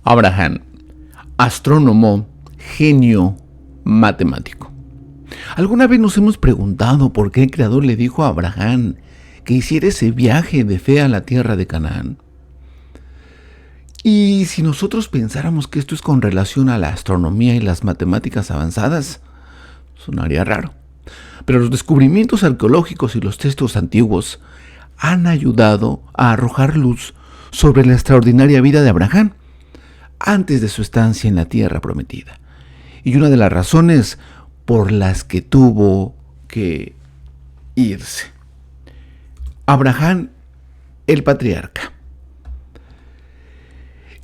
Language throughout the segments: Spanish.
Abraham, astrónomo, genio, matemático. ¿Alguna vez nos hemos preguntado por qué el Creador le dijo a Abraham que hiciera ese viaje de fe a la tierra de Canaán? Y si nosotros pensáramos que esto es con relación a la astronomía y las matemáticas avanzadas, sonaría raro. Pero los descubrimientos arqueológicos y los textos antiguos han ayudado a arrojar luz sobre la extraordinaria vida de Abraham antes de su estancia en la tierra prometida. Y una de las razones por las que tuvo que irse. Abraham, el patriarca.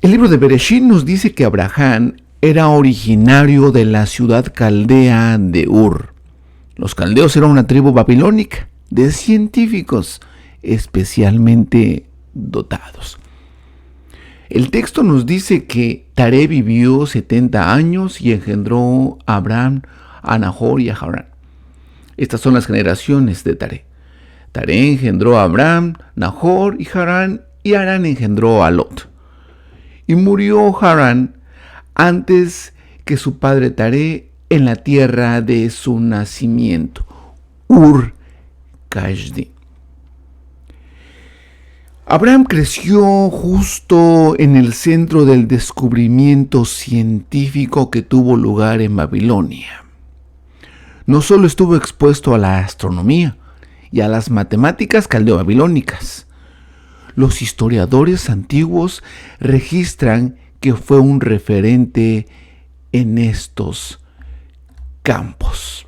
El libro de Bereshit nos dice que Abraham era originario de la ciudad caldea de Ur. Los caldeos eran una tribu babilónica de científicos especialmente dotados. El texto nos dice que Taré vivió 70 años y engendró a Abraham, a Nahor y a Harán. Estas son las generaciones de Taré. Taré engendró a Abraham, Nahor y Harán, y Harán engendró a Lot. Y murió Harán antes que su padre Taré en la tierra de su nacimiento, Ur Kasdi. Abraham creció justo en el centro del descubrimiento científico que tuvo lugar en Babilonia. No solo estuvo expuesto a la astronomía y a las matemáticas caldeo-babilónicas. Los historiadores antiguos registran que fue un referente en estos campos.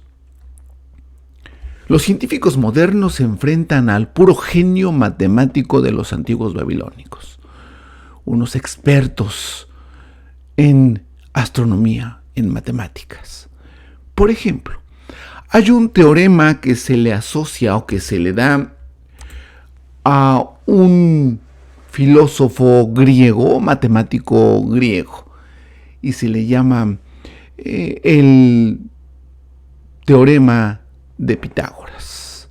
Los científicos modernos se enfrentan al puro genio matemático de los antiguos babilónicos, unos expertos en astronomía, en matemáticas. Por ejemplo, hay un teorema que se le asocia o que se le da a un filósofo griego, matemático griego, y se le llama el teorema de Pitágoras,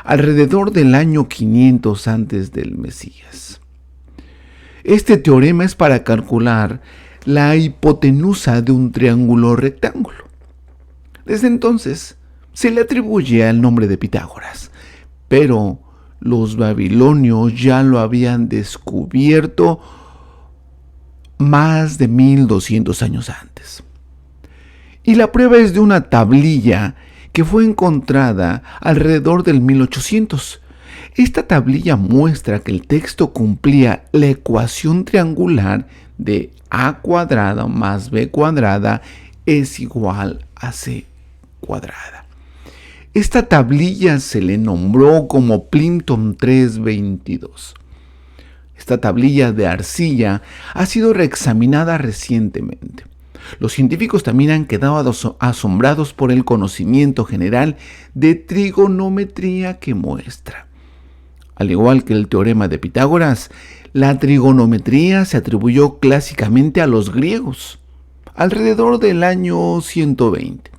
alrededor del año 500 antes del Mesías. Este teorema es para calcular la hipotenusa de un triángulo rectángulo. Desde entonces se le atribuye el nombre de Pitágoras, pero los babilonios ya lo habían descubierto más de 1200 años antes. Y la prueba es de una tablilla que fue encontrada alrededor del 1800. Esta tablilla muestra que el texto cumplía la ecuación triangular de a cuadrada más b cuadrada es igual a c cuadrada. Esta tablilla se le nombró como Plinton 322. Esta tablilla de arcilla ha sido reexaminada recientemente. Los científicos también han quedado asombrados por el conocimiento general de trigonometría que muestra. Al igual que el teorema de Pitágoras, la trigonometría se atribuyó clásicamente a los griegos, alrededor del año 120.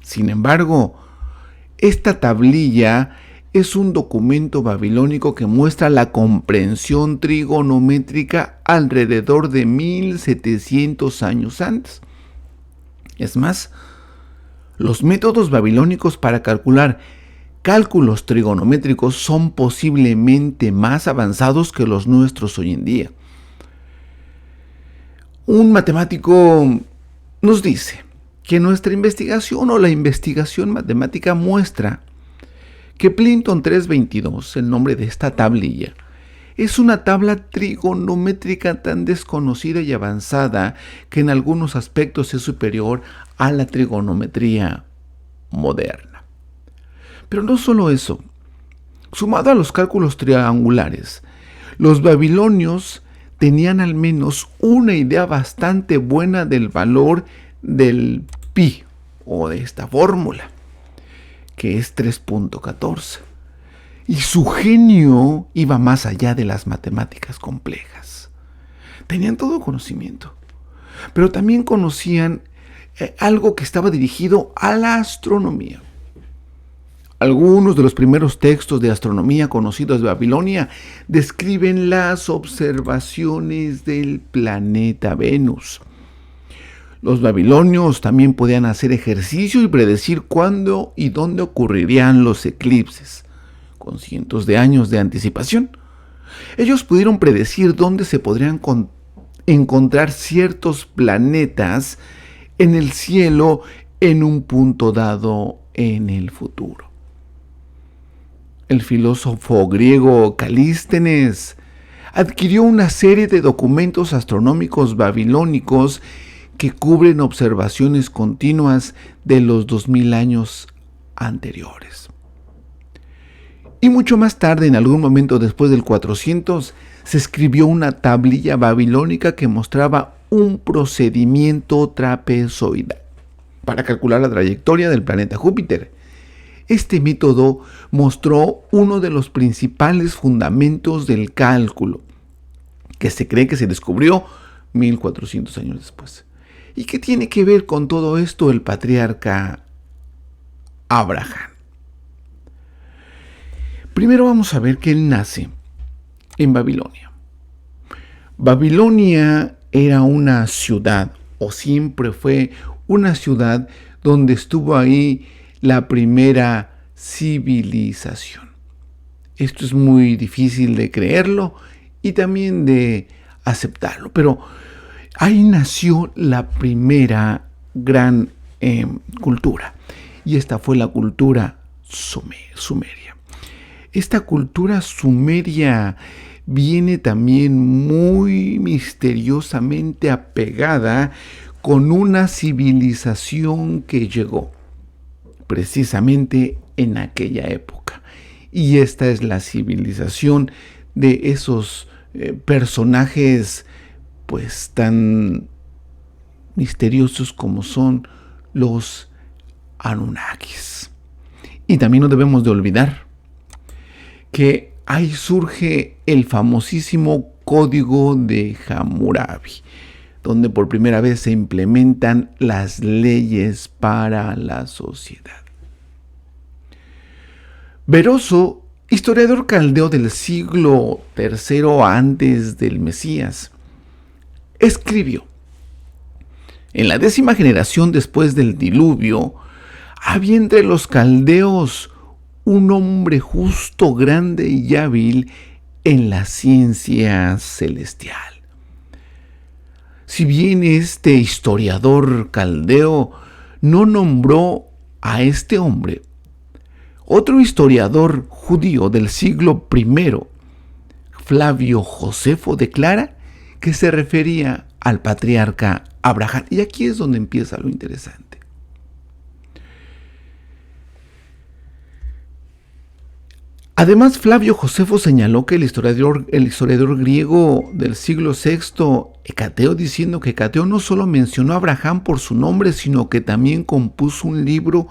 Sin embargo, esta tablilla es un documento babilónico que muestra la comprensión trigonométrica alrededor de 1700 años antes. Es más, los métodos babilónicos para calcular cálculos trigonométricos son posiblemente más avanzados que los nuestros hoy en día. Un matemático nos dice que nuestra investigación o la investigación matemática muestra que Plinton 322, el nombre de esta tablilla, es una tabla trigonométrica tan desconocida y avanzada que en algunos aspectos es superior a la trigonometría moderna. Pero no solo eso. Sumado a los cálculos triangulares, los babilonios tenían al menos una idea bastante buena del valor del pi, o de esta fórmula, que es 3.14. Y su genio iba más allá de las matemáticas complejas. Tenían todo conocimiento, pero también conocían algo que estaba dirigido a la astronomía. Algunos de los primeros textos de astronomía conocidos de Babilonia describen las observaciones del planeta Venus. Los babilonios también podían hacer ejercicio y predecir cuándo y dónde ocurrirían los eclipses, con cientos de años de anticipación. Ellos pudieron predecir dónde se podrían encontrar ciertos planetas en el cielo en un punto dado en el futuro. El filósofo griego Calístenes adquirió una serie de documentos astronómicos babilónicos que cubren observaciones continuas de los 2000 años anteriores. Y mucho más tarde, en algún momento después del 400, se escribió una tablilla babilónica que mostraba un procedimiento trapezoidal para calcular la trayectoria del planeta Júpiter. Este método mostró uno de los principales fundamentos del cálculo, que se cree que se descubrió 1400 años después. ¿Y qué tiene que ver con todo esto el patriarca Abraham? Primero vamos a ver que él nace en Babilonia. Babilonia era una ciudad, o siempre fue una ciudad donde estuvo ahí la primera civilización. Esto es muy difícil de creerlo y también de aceptarlo, pero ahí nació la primera gran cultura, y esta fue la cultura sumeria. Esta cultura sumeria viene también muy misteriosamente apegada con una civilización que llegó precisamente en aquella época. Y esta es la civilización de esos personajes pues tan misteriosos como son los Anunnakis. Y también no debemos de olvidar que ahí surge el famosísimo Código de Hammurabi, donde por primera vez se implementan las leyes para la sociedad. Beroso, historiador caldeo del siglo III antes del Mesías, escribió: en la 10ª generación después del diluvio, había entre los caldeos un hombre justo, grande y hábil en la ciencia celestial. Si bien este historiador caldeo no nombró a este hombre, otro historiador judío del siglo I, Flavio Josefo, declara que se refería al patriarca Abraham. Y aquí es donde empieza lo interesante. Además, Flavio Josefo señaló que el historiador griego del siglo VI, Hecateo, diciendo que Hecateo no solo mencionó a Abraham por su nombre, sino que también compuso un libro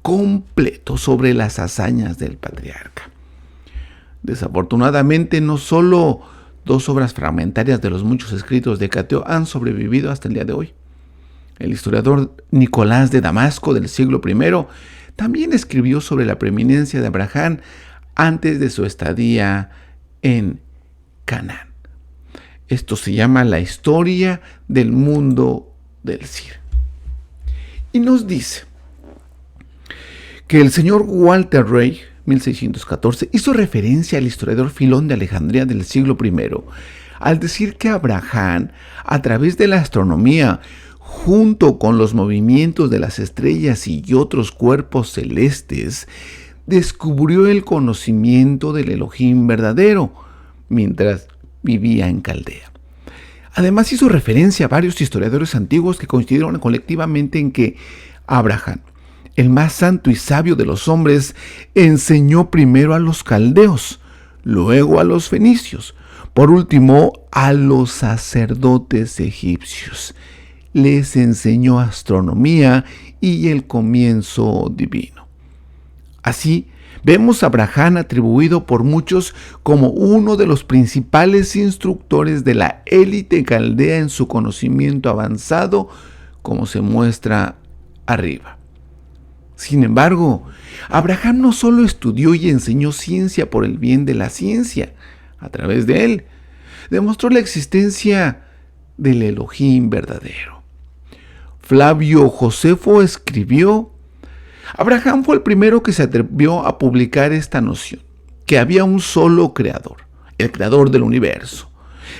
completo sobre las hazañas del patriarca. Desafortunadamente, no solo 2 obras fragmentarias de los muchos escritos de Hecateo han sobrevivido hasta el día de hoy. El historiador Nicolás de Damasco del siglo I también escribió sobre la preeminencia de Abraham antes de su estadía en Canaán. Esto se llama la historia del mundo del Cir. Y nos dice que el señor Walter Rey, 1614, hizo referencia al historiador Filón de Alejandría del siglo I, al decir que Abraham, a través de la astronomía, junto con los movimientos de las estrellas y otros cuerpos celestes, descubrió el conocimiento del Elohim verdadero mientras vivía en Caldea. Además, hizo referencia a varios historiadores antiguos que coincidieron colectivamente en que Abraham, el más santo y sabio de los hombres, enseñó primero a los caldeos, luego a los fenicios, por último a los sacerdotes egipcios. Les enseñó astronomía y el comienzo divino. Así, vemos a Abraham atribuido por muchos como uno de los principales instructores de la élite caldea en su conocimiento avanzado, como se muestra arriba. Sin embargo, Abraham no solo estudió y enseñó ciencia por el bien de la ciencia, a través de él, demostró la existencia del Elohim verdadero. Flavio Josefo escribió: Abraham fue el primero que se atrevió a publicar esta noción, que había un solo creador, el creador del universo.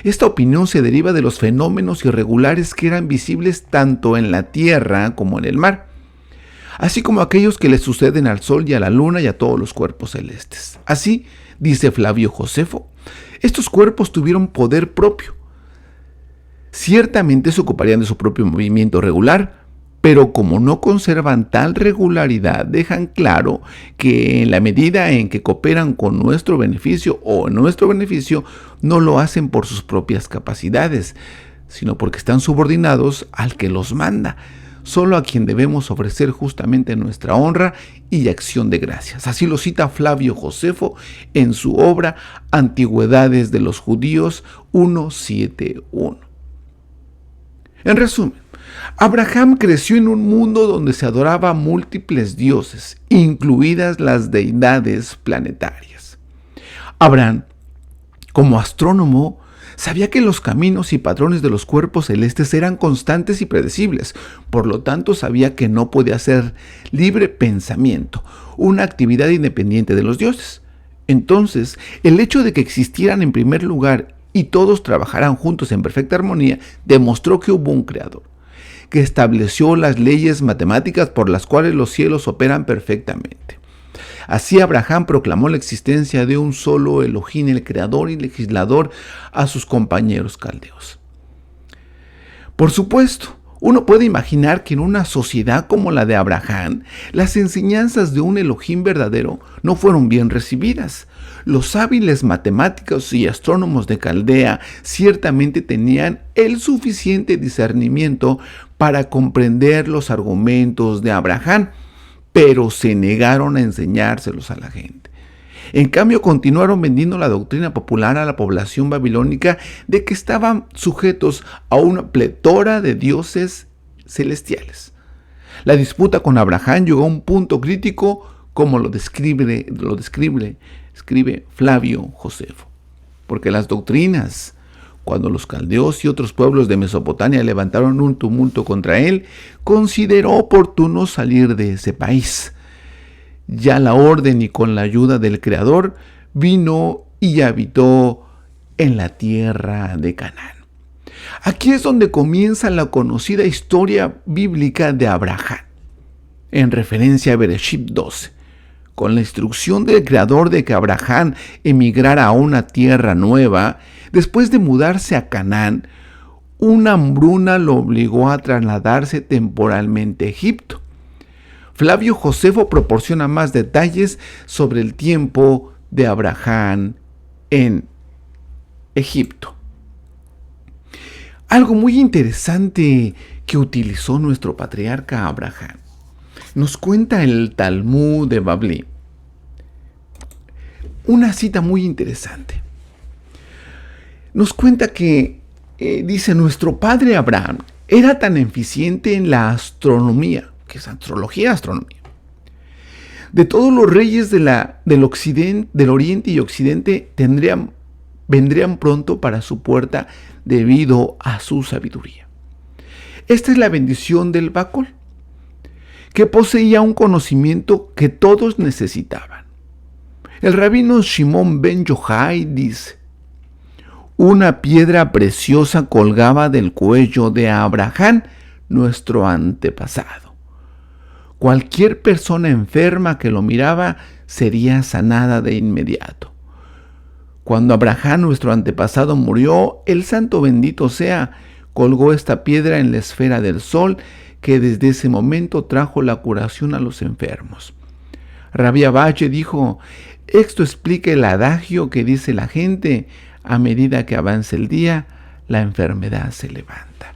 Esta opinión se deriva de los fenómenos irregulares que eran visibles tanto en la tierra como en el mar, así como aquellos que le suceden al sol y a la luna y a todos los cuerpos celestes. Así, dice Flavio Josefo, estos cuerpos tuvieron poder propio. Ciertamente se ocuparían de su propio movimiento regular, pero como no conservan tal regularidad, dejan claro que en la medida en que cooperan con nuestro beneficio o en nuestro beneficio, no lo hacen por sus propias capacidades, sino porque están subordinados al que los manda, solo a quien debemos ofrecer justamente nuestra honra y acción de gracias. Así lo cita Flavio Josefo en su obra Antigüedades de los Judíos 171. En resumen, Abraham creció en un mundo donde se adoraba a múltiples dioses, incluidas las deidades planetarias. Abraham, como astrónomo, sabía que los caminos y patrones de los cuerpos celestes eran constantes y predecibles, por lo tanto sabía que no podía ser libre pensamiento, una actividad independiente de los dioses. Entonces, el hecho de que existieran en primer lugar y todos trabajaran juntos en perfecta armonía, demostró que hubo un creador, que estableció las leyes matemáticas por las cuales los cielos operan perfectamente. Así Abraham proclamó la existencia de un solo Elohim, el creador y legislador, a sus compañeros caldeos. Por supuesto, uno puede imaginar que en una sociedad como la de Abraham, las enseñanzas de un Elohim verdadero no fueron bien recibidas. Los hábiles matemáticos y astrónomos de Caldea ciertamente tenían el suficiente discernimiento para comprender los argumentos de Abraham, pero se negaron a enseñárselos a la gente. En cambio, continuaron vendiendo la doctrina popular a la población babilónica de que estaban sujetos a una pletora de dioses celestiales. La disputa con Abraham llegó a un punto crítico, como lo describe Flavio Josefo, porque las doctrinas, cuando los caldeos y otros pueblos de Mesopotamia levantaron un tumulto contra él, consideró oportuno salir de ese país. Ya la orden, y con la ayuda del Creador, vino y habitó en la tierra de Canaán. Aquí es donde comienza la conocida historia bíblica de Abraham, en referencia a Bereshit 12, con la instrucción del Creador de que Abraham emigrara a una tierra nueva. Después de mudarse a Canaán, una hambruna lo obligó a trasladarse temporalmente a Egipto. Flavio Josefo proporciona más detalles sobre el tiempo de Abraham en Egipto. Algo muy interesante que utilizó nuestro patriarca Abraham nos cuenta el Talmud de Bavli. Una cita muy interesante. Nos cuenta que, dice, nuestro padre Abraham era tan eficiente en la astronomía, que es astronomía. De todos los reyes del Oriente y Occidente vendrían pronto para su puerta debido a su sabiduría. Esta es la bendición del Bacol, que poseía un conocimiento que todos necesitaban. El rabino Shimon ben Yochai dice: una piedra preciosa colgaba del cuello de Abraham, nuestro antepasado. Cualquier persona enferma que lo miraba sería sanada de inmediato. Cuando Abraham, nuestro antepasado, murió, el santo bendito sea, colgó esta piedra en la esfera del sol, que desde ese momento trajo la curación a los enfermos. Rabbi Abaye dijo: esto explica el adagio que dice la gente: a medida que avanza el día, la enfermedad se levanta.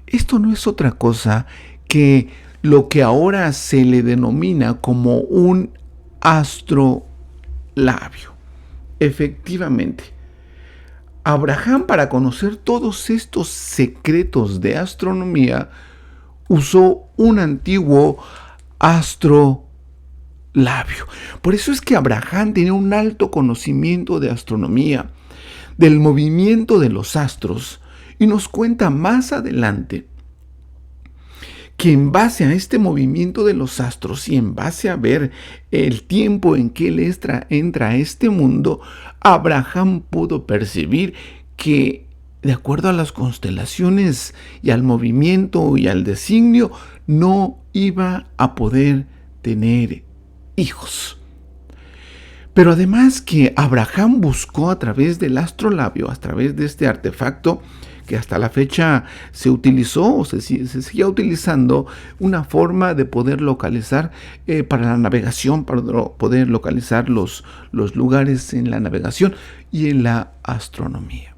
Esto no es otra cosa que lo que ahora se le denomina como un astrolabio. Efectivamente, Abraham, para conocer todos estos secretos de astronomía, usó un antiguo astrolabio. Por eso es que Abraham tenía un alto conocimiento de astronomía, del movimiento de los astros, y nos cuenta más adelante que en base a este movimiento de los astros y en base a ver el tiempo en que él entra a este mundo, Abraham pudo percibir que de acuerdo a las constelaciones y al movimiento y al designio, no iba a poder tener hijos. Pero además que Abraham buscó a través del astrolabio, a través de este artefacto, que hasta la fecha se utilizó o se seguía utilizando, una forma de poder localizar para la navegación, para poder localizar los lugares en la navegación y en la astronomía.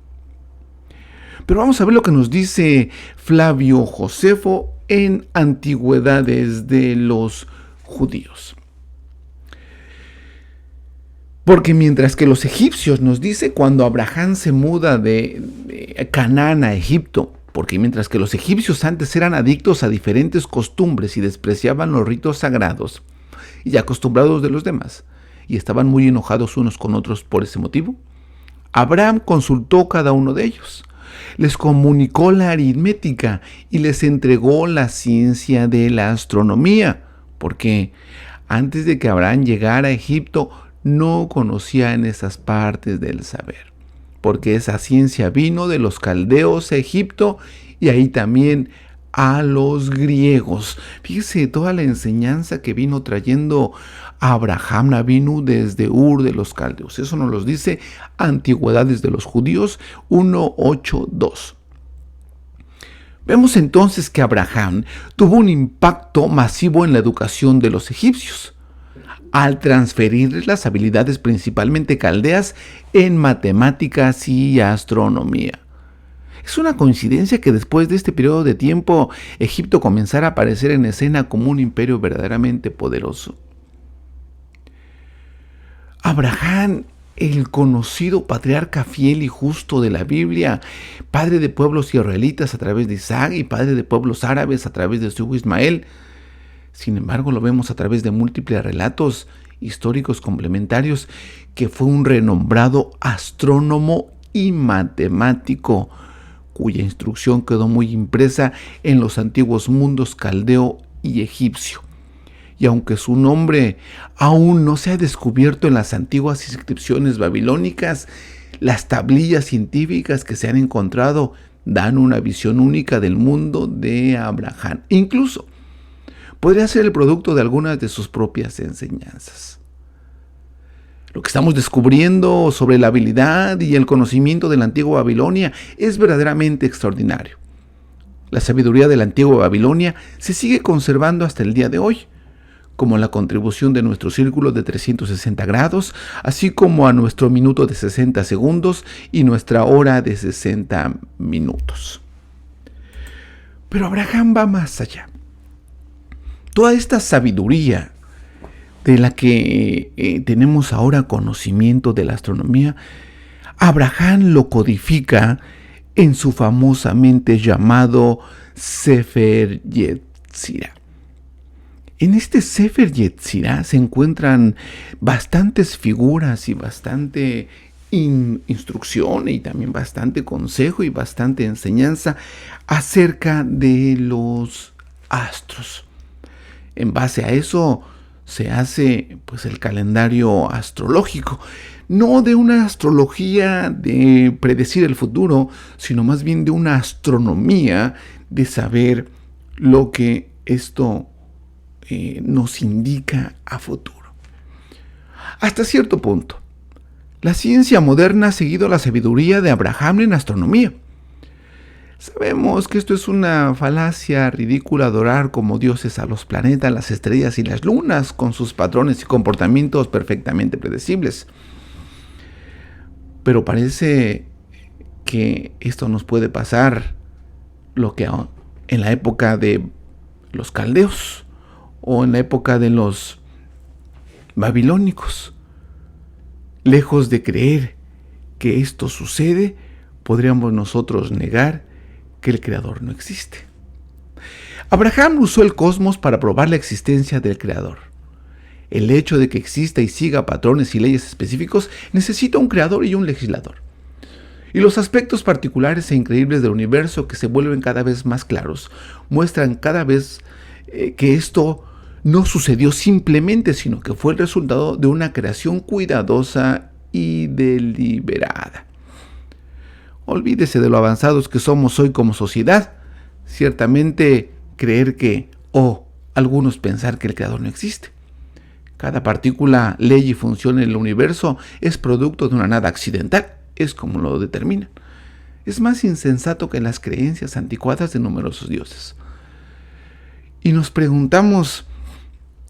Pero vamos a ver lo que nos dice Flavio Josefo en Antigüedades de los Judíos. Porque mientras que los egipcios, nos dice, cuando Abraham se muda de Canaán a Egipto, porque mientras que los egipcios antes eran adictos a diferentes costumbres y despreciaban los ritos sagrados y acostumbrados de los demás, y estaban muy enojados unos con otros por ese motivo, Abraham consultó cada uno de ellos, les comunicó la aritmética y les entregó la ciencia de la astronomía, porque antes de que Abraham llegara a Egipto, no conocían esas partes del saber, porque esa ciencia vino de los caldeos a Egipto y ahí también a los griegos. Fíjese toda la enseñanza que vino trayendo Abraham Avinu desde Ur de los caldeos. Eso nos lo dice Antigüedades de los Judíos 1:8-2. Vemos entonces que Abraham tuvo un impacto masivo en la educación de los egipcios, al transferirles las habilidades principalmente caldeas en matemáticas y astronomía. Es una coincidencia que después de este periodo de tiempo, Egipto comenzara a aparecer en escena como un imperio verdaderamente poderoso. Abraham, el conocido patriarca fiel y justo de la Biblia, padre de pueblos israelitas a través de Isaac y padre de pueblos árabes a través de su hijo Ismael, sin embargo, lo vemos a través de múltiples relatos históricos complementarios, que fue un renombrado astrónomo y matemático, cuya instrucción quedó muy impresa en los antiguos mundos caldeo y egipcio. Y aunque su nombre aún no se ha descubierto en las antiguas inscripciones babilónicas, las tablillas científicas que se han encontrado dan una visión única del mundo de Abraham. Incluso podría ser el producto de algunas de sus propias enseñanzas. Lo que estamos descubriendo sobre la habilidad y el conocimiento de la antigua Babilonia es verdaderamente extraordinario. La sabiduría de la antigua Babilonia se sigue conservando hasta el día de hoy, como la contribución de nuestro círculo de 360 grados, así como a nuestro minuto de 60 segundos y nuestra hora de 60 minutos. Pero Abraham va más allá. Toda esta sabiduría de la que tenemos ahora conocimiento de la astronomía, Abraham lo codifica en su famosamente llamado Sefer Yetzirah. En este Sefer Yetzirah se encuentran bastantes figuras y bastante instrucción y también bastante consejo y bastante enseñanza acerca de los astros. En base a eso se hace pues el calendario astrológico, no de una astrología de predecir el futuro, sino más bien de una astronomía de saber lo que esto nos indica a futuro. Hasta cierto punto, la ciencia moderna ha seguido la sabiduría de Abraham en astronomía. Sabemos que esto es una falacia ridícula, adorar como dioses a los planetas, las estrellas y las lunas, con sus patrones y comportamientos perfectamente predecibles. Pero parece que esto nos puede pasar lo que en la época de los caldeos o en la época de los babilónicos. Lejos de creer que esto sucede, podríamos nosotros negar que el Creador no existe. Abraham usó el cosmos para probar la existencia del Creador. El hecho de que exista y siga patrones y leyes específicos necesita un creador y un legislador. Y los aspectos particulares e increíbles del universo, que se vuelven cada vez más claros, muestran cada vez que esto no sucedió simplemente, sino que fue el resultado de una creación cuidadosa y deliberada. Olvídese de lo avanzados que somos hoy como sociedad. Ciertamente creer que, o algunos pensar que el Creador no existe. Cada partícula, ley y función en el universo es producto de una nada accidental, es como lo determinan. Es más insensato que las creencias anticuadas de numerosos dioses. Y nos preguntamos,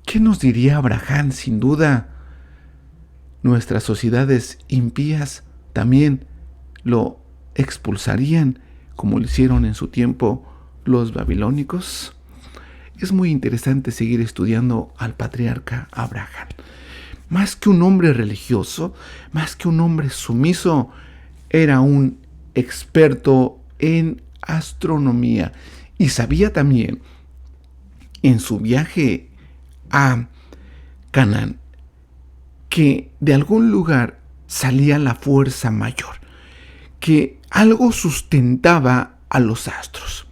¿qué nos diría Abraham? Sin duda, nuestras sociedades impías también lo expulsarían, como lo hicieron en su tiempo los babilónicos. Es muy interesante seguir estudiando al patriarca Abraham. Más que un hombre religioso, más que un hombre sumiso, era un experto en astronomía y sabía también en su viaje a Canaán que de algún lugar salía la fuerza mayor, que algo sustentaba a los astros.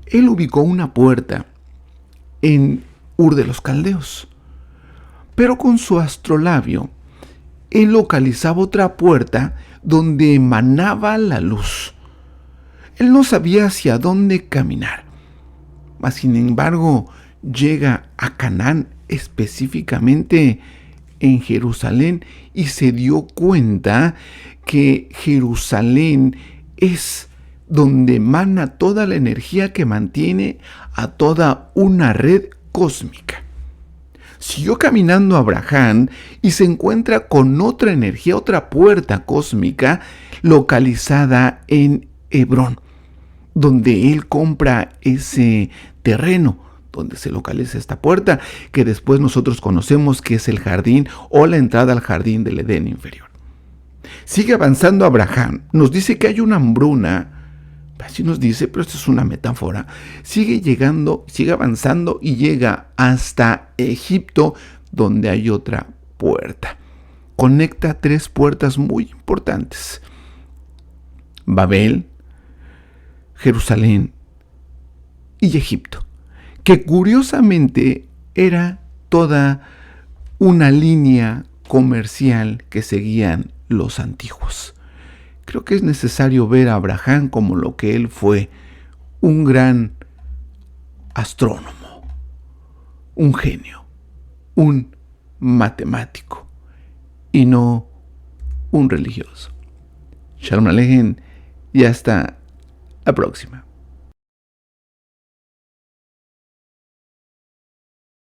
Él ubicó una puerta en Ur de los Caldeos, pero con su astrolabio, él localizaba otra puerta donde emanaba la luz. Él no sabía hacia dónde caminar, mas sin embargo llega a Canaán, específicamente en Jerusalén, y se dio cuenta que Jerusalén es donde emana toda la energía que mantiene a toda una red cósmica. Siguió caminando Abraham y se encuentra con otra energía, otra puerta cósmica localizada en Hebrón, donde él compra ese terreno donde se localiza esta puerta, que después nosotros conocemos que es el jardín o la entrada al jardín del Edén inferior. Sigue avanzando Abraham, nos dice que hay una hambruna, así nos dice, pero esto es una metáfora. Sigue avanzando y llega hasta Egipto, donde hay otra puerta. Conecta tres puertas muy importantes: Babel, Jerusalén y Egipto, que curiosamente era toda una línea comercial que seguían los antiguos. Creo que es necesario ver a Abraham como lo que él fue: un gran astrónomo, un genio, un matemático y no un religioso. Shalom Aleichem y hasta la próxima.